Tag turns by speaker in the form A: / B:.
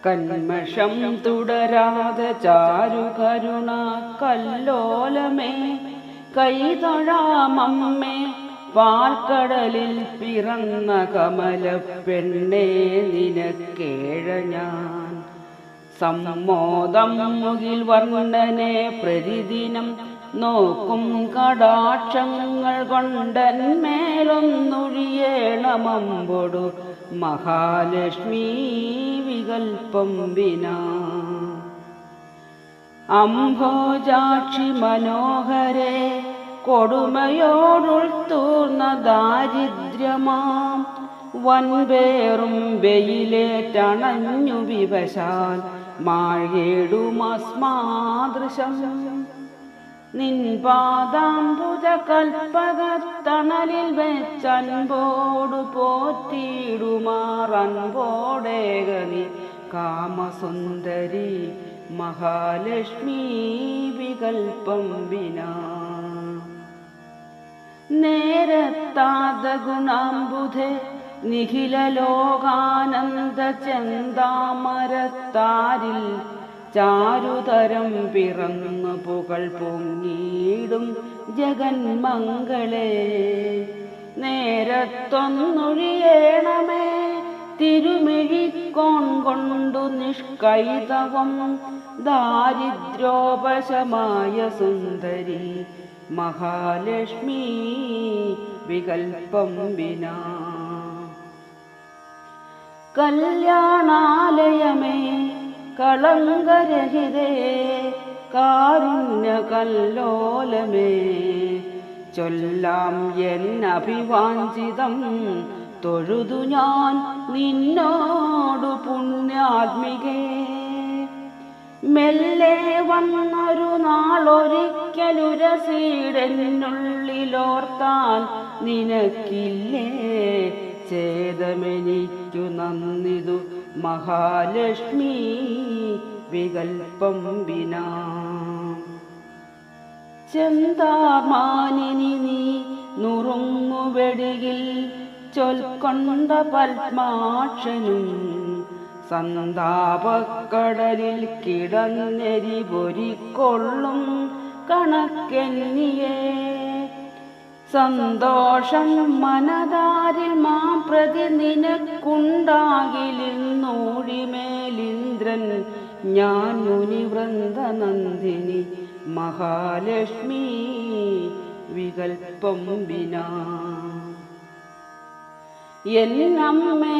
A: കന്മഷം തുടരാതെ ചാരുകരുണ കല്ലോലമേ കൈതൊഴാമമ്മേ പാൽക്കടലിൽ പിറന്ന കമലപ്പെണ്ണേ നിനക്കേഴ ഞാൻ സമ്മോദം മുകിൽ വർണ്ണനെ പ്രതിദിനം നോക്കും കടാക്ഷങ്ങൾ കൊണ്ടന്മേലൊന്നൊഴിയേണമമ്പൊടു മഹാലക്ഷ്മി വികൽപ്പം വിനാ അംഭോജാക്ഷി മനോഹരേ കൊടുമയോടുൾത്തൂർന്ന ദാരിദ്ര്യമാം വൻപേറും വെയിലേറ്റണഞ്ഞു വിവശാൽ മാഴേടുമസ്മാദൃശം നിൻ പാദാംബുജ കൽപ്പകത്തണലിൽ വെച്ചൻപോടു പോറ്റിയിടുമാറൻപോടേകനി കാമസുന്ദരി മഹാലക്ഷ്മി വികൽപ്പം വിനാ നേരത്താത ഗുണാംബുധേ നിഖില ലോകാനന്ദ ചെന്താമരത്താരിൽ ചാരുതരം പിറന്നു പുകൾ പൊങ്ങിയിടും ജഗന്മംഗളേ നേരത്തൊന്നൊഴിയേണമേ തിരുമിഴിക്കോൺ കൊണ്ടു നിഷ്കൈതവം ദാരിദ്ര്യോപശമായ സുന്ദരി മഹാലക്ഷ്മി വികൽപ്പം വിനാ കല്യാണാലയമേ കളങ്കരഹിതേ കാരുണ്യ കല്ലോലമേ ചൊല്ലാം എന്നഭിവാഞ്ചിതം തൊഴുതു ഞാൻ നിന്നോടു പുണ്യാത്മികേ മെല്ലെ വന്നൊരു നാളൊരിക്കലുരസീടെന്നുള്ളിലോർത്താൽ നിനക്കില്ലേ ഛേദമെനിക്കു നന്നിതു മഹാലക്ഷ്മി വികൽപ്പം വിനാ ചെന്താമാനിനി നീ നുറുങ്ങുവെടിയിൽ ചൊൽക്കൊണ്ട പത്മാക്ഷനും സന്താപക്കടലിൽ കിടന്നെരി പൊരിക്കൊള്ളും കണക്കെന്നിയേ സന്തോഷം മനതാരിൽ മാം പ്രതി നിനക്കുണ്ടാകിലിന്നൂഴിമേലിന്ദ്രൻ ഞാൻ മുനിവൃന്ദനന്ദിനി മഹാലക്ഷ്മി വികൽപ്പം വിനാ എന്നമ്മേ